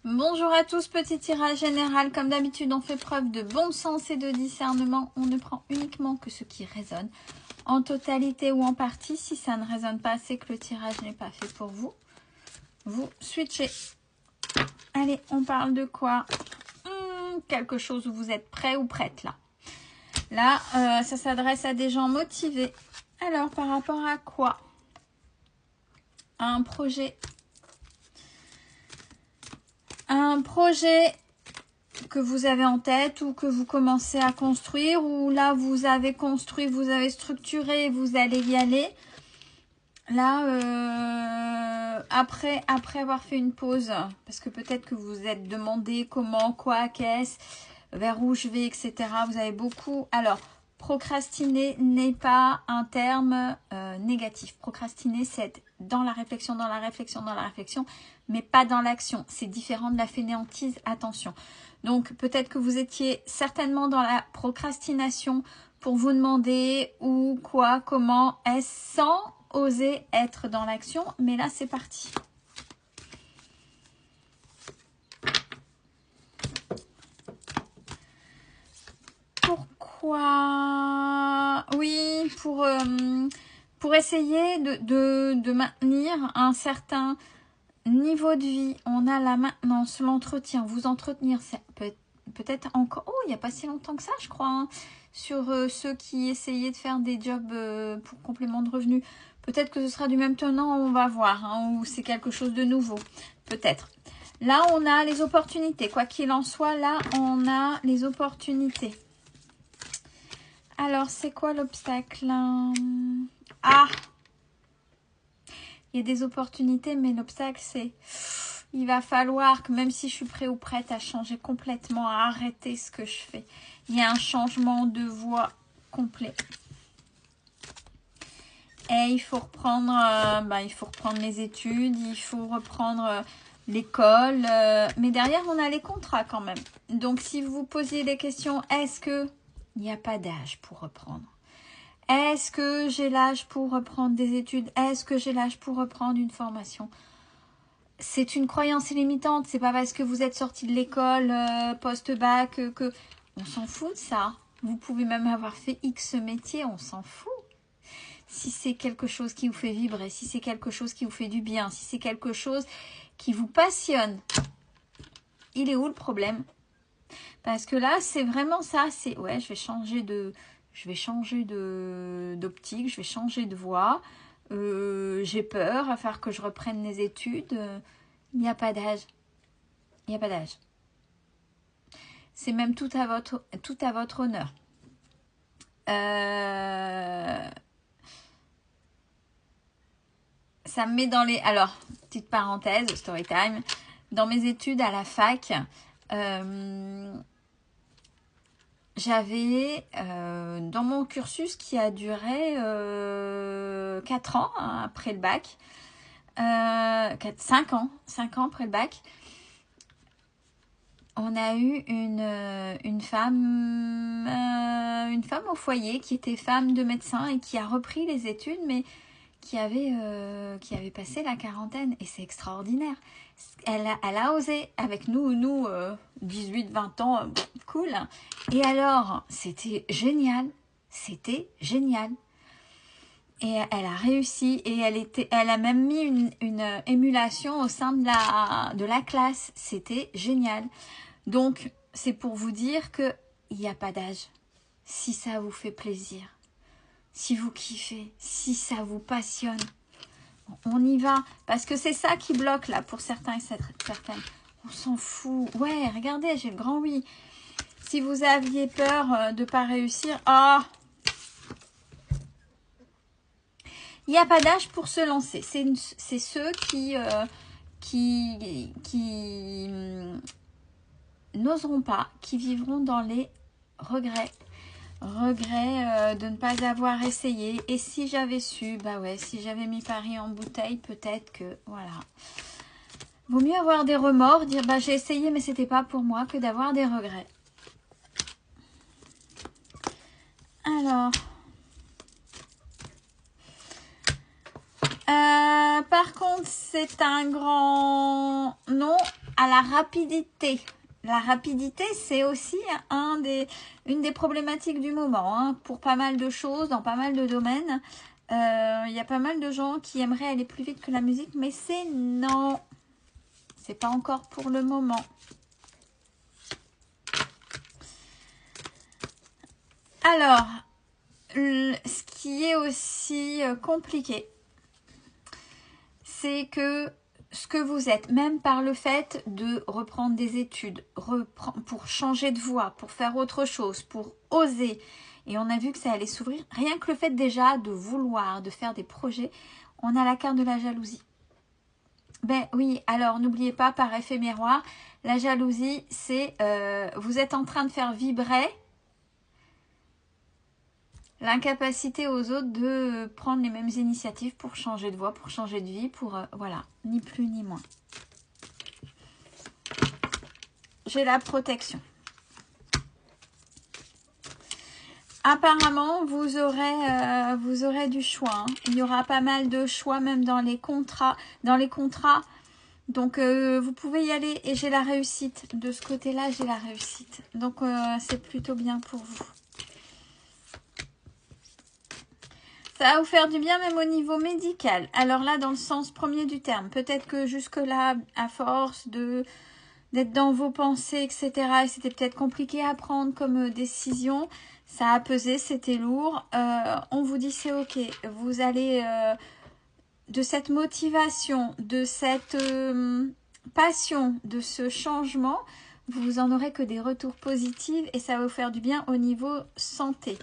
Bonjour à tous, petit tirage général. Comme d'habitude, on fait preuve de bon sens et de discernement. On ne prend uniquement que ce qui résonne, en totalité ou en partie. Si ça ne résonne pas, c'est que le tirage n'est pas fait pour vous. Vous switchez. Allez, on parle de quoi? Quelque chose où vous êtes prêt ou prête là. Là, ça s'adresse à des gens motivés. Alors, par rapport à quoi? À un projet. Un projet que vous avez en tête ou que vous commencez à construire, ou là vous avez construit, vous avez structuré, vous allez y aller. Là, après avoir fait une pause, parce que peut-être que vous vous êtes demandé comment, quoi, qu'est-ce, vers où je vais, etc. Vous avez beaucoup... Alors, procrastiner n'est pas un terme négatif. Procrastiner, c'est être dans la réflexion, mais pas dans l'action. C'est différent de la fainéantise, attention. Donc, peut-être que vous étiez certainement dans la procrastination pour vous demander où, quoi, comment, est-ce, sans oser être dans l'action. Mais là, c'est parti. Pourquoi? Oui, pour essayer de maintenir un certain niveau de vie. On a la maintenance, l'entretien, vous entretenir. Peut-être encore... Oh, il n'y a pas si longtemps que ça, je crois, hein, sur ceux qui essayaient de faire des jobs pour complément de revenus. Peut-être que ce sera du même tenant, on va voir, hein, ou c'est quelque chose de nouveau. Peut-être. Là, on a les opportunités. Quoi qu'il en soit, là, on a les opportunités. Alors, c'est quoi l'obstacle? Ah! Il y a des opportunités, mais l'obstacle, c'est... Il va falloir que, même si je suis prêt ou prête à changer complètement, à arrêter ce que je fais, il y a un changement de voie complet. Et il faut reprendre, mes études, il faut reprendre l'école. Mais derrière, on a les contrats quand même. Donc, si vous vous posiez les questions, est-ce que il n'y a pas d'âge pour reprendre? Est-ce que j'ai l'âge pour reprendre des études? Est-ce que j'ai l'âge pour reprendre une formation? C'est une croyance limitante. C'est pas parce que vous êtes sorti de l'école post-bac que... On s'en fout de ça. Vous pouvez même avoir fait X métier, on s'en fout. Si c'est quelque chose qui vous fait vibrer, si c'est quelque chose qui vous fait du bien, si c'est quelque chose qui vous passionne, il est où le problème? Parce que là, c'est vraiment ça. C'est ouais, je vais changer d'optique, je vais changer de voie. J'ai peur à faire que je reprenne les études. Il n'y a pas d'âge. Il n'y a pas d'âge. C'est même tout à votre honneur. Ça me met dans les... Alors, petite parenthèse, story time. Dans mes études à la fac, j'avais dans mon cursus qui a duré 4 ans hein, après le bac, 5 ans après le bac, on a eu une femme au foyer qui était femme de médecin et qui a repris les études, mais qui avait passé la quarantaine. Et c'est extraordinaire. Elle a osé avec nous 18-20 ans, cool. Et alors, c'était génial. C'était génial. Et elle a réussi et elle a même mis une émulation au sein de la classe. C'était génial. Donc, c'est pour vous dire qu'il n'y a pas d'âge. Si ça vous fait plaisir, si vous kiffez, si ça vous passionne, on y va. Parce que c'est ça qui bloque là pour certains et certaines. On s'en fout. Ouais, regardez, j'ai le grand oui. Si vous aviez peur de ne pas réussir, il n'y a pas d'âge pour se lancer. C'est ceux qui n'oseront pas, qui vivront dans les regrets. Regrets de ne pas avoir essayé. Et si j'avais su, bah ouais, si j'avais mis Paris en bouteille, peut-être que, voilà. Vaut mieux avoir des remords, dire bah j'ai essayé mais c'était pas pour moi, que d'avoir des regrets. Alors... par contre, c'est un grand non à la rapidité. La rapidité, c'est aussi une des problématiques du moment, hein, pour pas mal de choses, dans pas mal de domaines. Il y a pas mal de gens qui aimeraient aller plus vite que la musique, mais c'est non. C'est pas encore pour le moment. Alors, ce qui est aussi compliqué, c'est que ce que vous êtes, même par le fait de reprendre des études, pour changer de voie, pour faire autre chose, pour oser, et on a vu que ça allait s'ouvrir, rien que le fait déjà de vouloir, de faire des projets, on a la carte de la jalousie. Ben oui, alors n'oubliez pas, par effet miroir, la jalousie, c'est vous êtes en train de faire vibrer l'incapacité aux autres de prendre les mêmes initiatives pour changer de voie, pour changer de vie, pour... voilà, ni plus ni moins. J'ai la protection. Apparemment, vous aurez du choix. Hein. Il y aura pas mal de choix, même dans les contrats. Donc, vous pouvez y aller et j'ai la réussite. De ce côté-là, j'ai la réussite. Donc, c'est plutôt bien pour vous. Ça va vous faire du bien même au niveau médical. Alors là, dans le sens premier du terme, peut-être que jusque-là, à force d'être dans vos pensées, etc., et c'était peut-être compliqué à prendre comme décision, ça a pesé, c'était lourd. On vous dit c'est ok, vous allez de cette motivation, de cette passion, de ce changement, vous en aurez que des retours positifs et ça va vous faire du bien au niveau santé.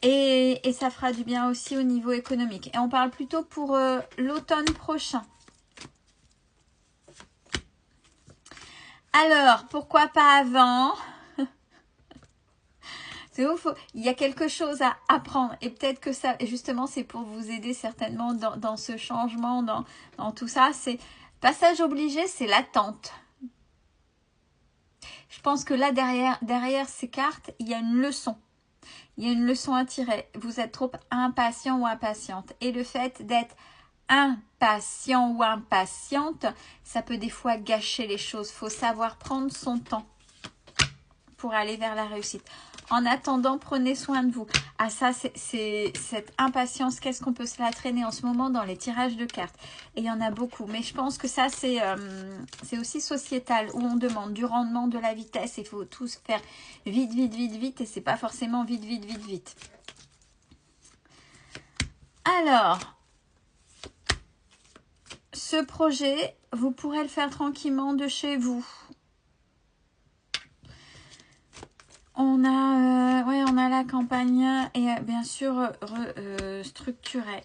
Et ça fera du bien aussi au niveau économique. Et on parle plutôt pour l'automne prochain. Alors, pourquoi pas avant? C'est ouf, il y a quelque chose à apprendre. Et peut-être que ça, justement, c'est pour vous aider certainement dans ce changement, dans tout ça. C'est passage obligé, c'est l'attente. Je pense que là, derrière ces cartes, il y a une leçon. Il y a une leçon à tirer. Vous êtes trop impatient ou impatiente. Et le fait d'être impatient ou impatiente, ça peut des fois gâcher les choses. Il faut savoir prendre son temps pour aller vers la réussite. En attendant, prenez soin de vous. Ah ça, c'est cette impatience. Qu'est-ce qu'on peut se la traîner en ce moment dans les tirages de cartes? Et il y en a beaucoup. Mais je pense que ça, c'est aussi sociétal où on demande du rendement, de la vitesse. Il faut tous faire vite, vite, vite, vite. Et c'est pas forcément vite, vite, vite, vite. Alors, ce projet, vous pourrez le faire tranquillement de chez vous. On a la campagne et bien sûr structurée.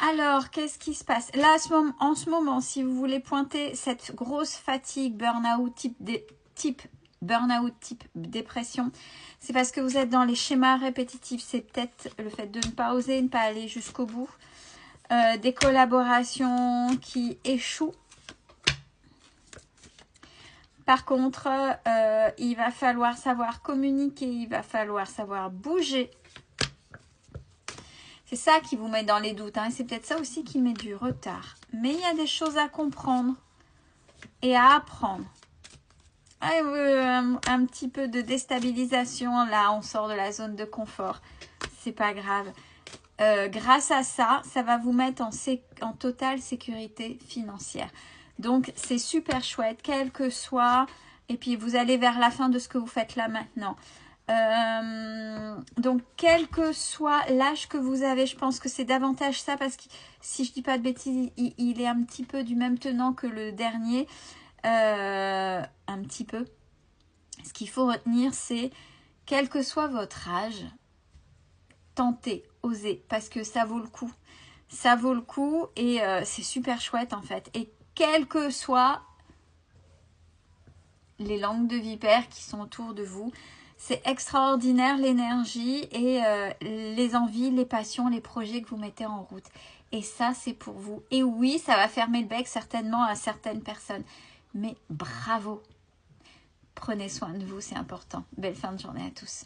Alors, qu'est-ce qui se passe? Là, en ce moment, si vous voulez pointer cette grosse fatigue, burn-out, type burn-out, type dépression, c'est parce que vous êtes dans les schémas répétitifs. C'est peut-être le fait de ne pas oser, ne pas aller jusqu'au bout. Des collaborations qui échouent. Par contre, il va falloir savoir communiquer, il va falloir savoir bouger. C'est ça qui vous met dans les doutes, hein, et c'est peut-être ça aussi qui met du retard. Mais il y a des choses à comprendre et à apprendre. Un petit peu de déstabilisation, là, on sort de la zone de confort. C'est pas grave. Grâce à ça, ça va vous mettre en totale sécurité financière. Donc, c'est super chouette, quel que soit... Et puis, vous allez vers la fin de ce que vous faites là maintenant. Donc, quel que soit l'âge que vous avez, je pense que c'est davantage ça. Parce que, si je dis pas de bêtises, il est un petit peu du même tenant que le dernier. Un petit peu. Ce qu'il faut retenir, c'est, quel que soit votre âge, tentez, osez. Parce que ça vaut le coup. Ça vaut le coup et c'est super chouette en fait. Et quelles que soient les langues de vipères qui sont autour de vous, c'est extraordinaire l'énergie et les envies, les passions, les projets que vous mettez en route. Et ça, c'est pour vous. Et oui, ça va fermer le bec certainement à certaines personnes. Mais bravo! Prenez soin de vous, c'est important. Belle fin de journée à tous.